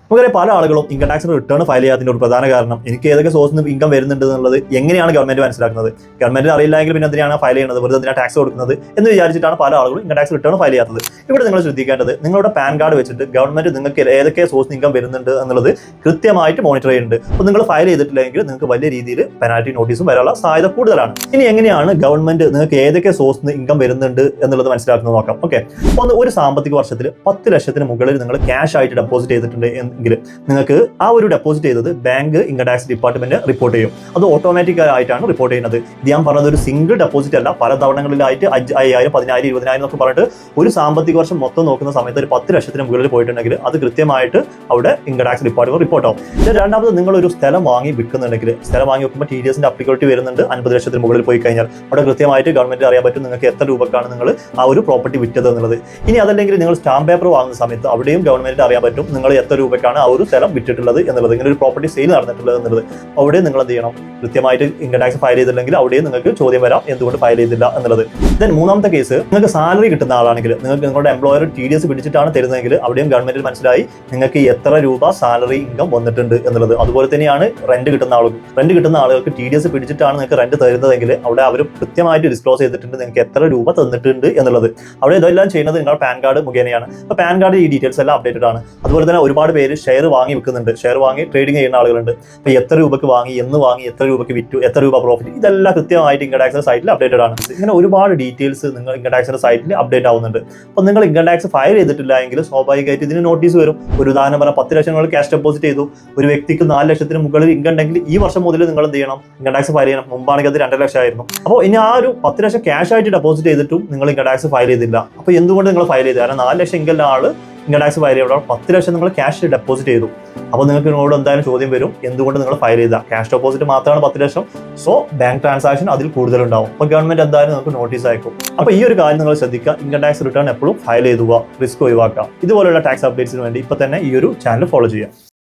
നമുക്കറിയാം പല ആളുകളും ഇൻകം ടാക്സ് റിട്ടേൺ ഫയൽ ചെയ്യാത്തതിന്റെ ഒരു പ്രധാന കാരണം എനിക്ക് ഏതൊക്കെ സോഴ്സിൽ നിന്ന് ഇൻകം വരുന്നുണ്ട് എന്നുള്ളത് എങ്ങനെയാണ് ഗവൺമെന്റ് മനസ്സിലാക്കുന്നത്. ഗവൺമെന്റ് അറിയില്ലെങ്കിൽ പിന്നെ എന്തിനാണ് ഫയൽ ചെയ്യുന്നത്, വെറുതെ എന്തിനാണ് ടാക്സ് കൊടുക്കുന്നത് എന്ന് വിചാരിച്ചിട്ടാണ് പല ആളുകളും ഇൻകം ടാക്സ് റിട്ടേൺ ഫയൽ ചെയ്യാത്തത്. ഇവിടെ നിങ്ങൾ ശ്രദ്ധിക്കേണ്ടത് നിങ്ങളുടെ പാൻ കാർഡ് വെച്ചിട്ട് ഗവൺമെന്റ് നിങ്ങൾക്ക് ഏതൊക്കെ സോഴ്സ് ഇൻകം വരുന്നുണ്ട് എന്നുള്ളത് കൃത്യമായിട്ട് മോണിറ്റർ ചെയ്യുന്നുണ്ട്. അപ്പോൾ നിങ്ങൾ ഫയൽ ചെയ്തിട്ടില്ലെങ്കിൽ നിങ്ങൾക്ക് വലിയ രീതിയിൽ പെനാൽറ്റി നോട്ടീസും വരാനുള്ള സാധ്യത കൂടുതലാണ്. ഇനി എങ്ങനെയാണ് ഗവൺമെന്റ് നിങ്ങൾക്ക് ഏതൊക്കെ സോഴ്സിൽ നിന്ന് ഇൻകം വരുന്നുണ്ട് എന്നുള്ളത് മനസ്സിലാക്കുന്നത് നോക്കാം. ഓക്കെ, ഒരു സാമ്പത്തിക വർഷത്തിൽ 10 ലക്ഷത്തിന് മുകളിൽ നിങ്ങൾ ക്യാഷ് ആയിട്ട് ഡെപ്പോസിറ്റ് ചെയ്തിട്ടുണ്ട് എങ്കിൽ നിങ്ങൾക്ക് ആ ഒരു ഡെപ്പോസിറ്റ് ചെയ്തത് bank income tax department report ചെയ്യും. അത് ഓട്ടോമാറ്റിക് ആയിട്ടാണ് റിപ്പോർട്ട് ചെയ്യുന്നത്. ഇത് ഞാൻ പറഞ്ഞത് ഒരു സിംഗിൾ ഡെപ്പോസിറ്റ് അല്ല, പല തവണകളിലായിട്ട് 5000, 10000, 20000 എന്നൊക്കെ പറഞ്ഞിട്ട് ഒരു സാമ്പത്തിക വർഷം മൊത്തം നോക്കുന്ന സമയത്ത് ഒരു 10 ലക്ഷത്തിന് മുകളിൽ പോയിട്ടുണ്ടെങ്കിൽ അത് കൃത്യമായിട്ട് അവിടെ ഇൻകം ടാക്സ് ഡിപ്പാർട്ട്മെന്റ് റിപ്പോർട്ട് ആവും. രണ്ടാമത് നിങ്ങൾ ഒരു സ്ഥലം വാങ്ങി വിൽക്കുന്നുണ്ടെങ്കിൽ സ്ഥലം വാങ്ങി വെക്കുമ്പോൾ TDSന്റെ അപ്ലിക്കബിലിറ്റി വരുന്നുണ്ട്. 50 ലക്ഷത്തിന് മുകളിൽ പോയി കഴിഞ്ഞാൽ അവിടെ കൃത്യമായിട്ട് ഗവൺമെന്റ് അറിയാൻ പറ്റും നിങ്ങൾക്ക് എത്ര രൂപക്കാണ് നിങ്ങൾ ആ ഒരു പ്രോപ്പർട്ടി വിറ്റത് എന്നുള്ളത്. ഇനി അതല്ലെങ്കിൽ നിങ്ങൾ സ്റ്റാമ്പ് പേപ്പർ വാങ്ങുന്ന സമയത്ത് അവിടെയും ഗവൺമെന്റ് അറിയാൻ പറ്റും നിങ്ങൾ എത്ര രൂപക്കാണ് ആ ഒരു സ്ഥലം വിറ്റിട്ടുള്ളത് എന്നുള്ളത്, ഇങ്ങനെ ഒരു പ്രോപ്പർട്ടി സെയിൽ നടന്നിട്ടുള്ളത് എന്നുള്ളത്. അവിടെ നിങ്ങൾ എന്ത് ചെയ്യണം, കൃത്യമായിട്ട് ഇൻകം ടാക്സ് ഫയൽ ചെയ്തില്ലെങ്കിൽ അവിടെയും നിങ്ങൾക്ക് ചോദ്യം വരാം എന്തുകൊണ്ട് ഫയൽ ചെയ്തില്ല എന്നുള്ളത്. ദെൻ മൂന്നാമത്തെ കേസ്, നിങ്ങൾക്ക് സാലറി കിട്ടുന്ന ആളാണെങ്കിൽ നിങ്ങൾക്ക് നിങ്ങളുടെ എംപ്ലോയർ TDS പിടിച്ചിട്ടാണ് തരുന്നതെങ്കിൽ അവിടെയും ഗവൺമെന്റിൽ മനസ്സിലായി നിങ്ങൾക്ക് എത്ര രൂപ സാലറി ഇൻകം വന്നിട്ടുണ്ട് എന്നുള്ളത്. അതുപോലെ തന്നെയാണ് റെന്റ് കിട്ടുന്ന ആളുകൾക്ക് TDS പിടിച്ചിട്ടാണ് നിങ്ങൾക്ക് റെന്റ് തരുന്നതെങ്കിൽ അവിടെ അവർ കൃത്യമായിട്ട് ഡിസ്ക്ലോസ് ചെയ്തിട്ടുണ്ട് നിങ്ങൾക്ക് എത്ര രൂപ തന്നിട്ടുണ്ട് എന്നുള്ളത്. അവിടെ ഇതെല്ലാം ചെയ്യുന്നത് നിങ്ങളുടെ പാൻ കാർഡ് മുഖേനയാണ്. അപ്പോൾ പാൻ കാർഡ് ഈ ഡീറ്റെയിൽസ് എല്ലാം അപ്ഡേറ്റഡ് ആണ്. അതുപോലെ തന്നെ ഒരുപാട് പേര് ഷെയർ വാങ്ങി വെക്കുന്നുണ്ട്, ഷെയർ വാങ്ങി ട്രേഡിംഗ് ചെയ്യുന്ന ആളുകളുണ്ട്. അപ്പോൾ എത്ര രൂപയ്ക്ക് വാങ്ങി, എന്ന് വാങ്ങി, എത്ര രൂപയ്ക്ക് വിറ്റു, എത്ര രൂപ പ്രോഫിറ്റ്, ഇതെല്ലാം കൃത്യമായിട്ട് ഇൻകം ടാക്സ് സൈറ്റിൽ അപ്ഡേറ്റഡ് ആണ്. ഇങ്ങനെ ഒരുപാട് ഡീറ്റെയിൽസ് നിങ്ങൾ ഇൻകം ടാക്സിന്റെ സൈറ്റിൽ അപ്ഡേറ്റ് ആവുന്നുണ്ട്. അപ്പോൾ നിങ്ങൾ ഇൻകം ടാക്സ് ഫയൽ ചെയ്തിട്ടില്ല എങ്കിൽ സ്വാഭാവികമായിട്ട് ഇതിന് നോട്ടീസ് വരും. ഒരു ഉദാഹരണം പറഞ്ഞാൽ 10 ലക്ഷം നിങ്ങൾ ക്യാഷ് ഡെപ്പോസിറ്റ് ചെയ്തു, ഒരു വ്യക്തിക്ക് 4 ലക്ഷത്തിന് മുകളിൽ ഇൻകം ഉണ്ടെങ്കിൽ ഈ വർഷം മുതൽ നിങ്ങൾ എന്ത് ചെയ്യണം, ഇൻകം ടാക്സ് ഫയൽ ചെയ്യണം. മുമ്പാണെങ്കിൽ അത് 2 ലക്ഷം ആയിരുന്നു. അപ്പോൾ ഇനി ആ ഒരു 10 ലക്ഷം ക്യാഷ് ആയിട്ട് ഡെപ്പോസിറ്റ് ചെയ്തിട്ടും നിങ്ങൾ ഇൻകം ടാക്സ് ഫയൽ ചെയ്തില്ല. അപ്പോൾ എന്തുകൊണ്ട് നിങ്ങൾ ഫയൽ ചെയ്തു? കാരണം 4 ലക്ഷം ഇൻകം ആള് ഇൻകം ടാക്സ് ഫയൽ ചെയ്യണം. 10 ലക്ഷം നിങ്ങൾ ക്യാഷ് ഡെപ്പോസിറ്റ് ചെയ്തു. അപ്പോൾ നിങ്ങൾക്ക് നിങ്ങളോട് എന്തായാലും ചോദ്യം വരും എന്തുകൊണ്ട് നിങ്ങൾ ഫയൽ ചെയ്ത. ക്യാഷ് ഡെപ്പോസിറ്റ് മാത്രമാണ് 10 ലക്ഷം, സോ ബാങ്ക് ട്രാൻസാക്ഷൻ അതിൽ കൂടുതലുണ്ടാവും. അപ്പോൾ ഗവൺമെന്റ് എന്തായാലും നിങ്ങൾക്ക് നോട്ടീസ് അയക്കും. അപ്പോൾ ഈ ഒരു കാര്യം നിങ്ങൾ ശ്രദ്ധിക്കുക. ഇൻകം ടാക്സ് റിട്ടേൺ എപ്പോഴും ഫയൽ ചെയ്തുക, റിസ്ക് ഒഴിവാക്കാം. ഇതുപോലുള്ള ടാക്സ് അപ്ഡേറ്റ്സിന് വേണ്ടി ഇപ്പോൾ തന്നെ ഈ ഒരു ചാനൽ ഫോളോ ചെയ്യുക.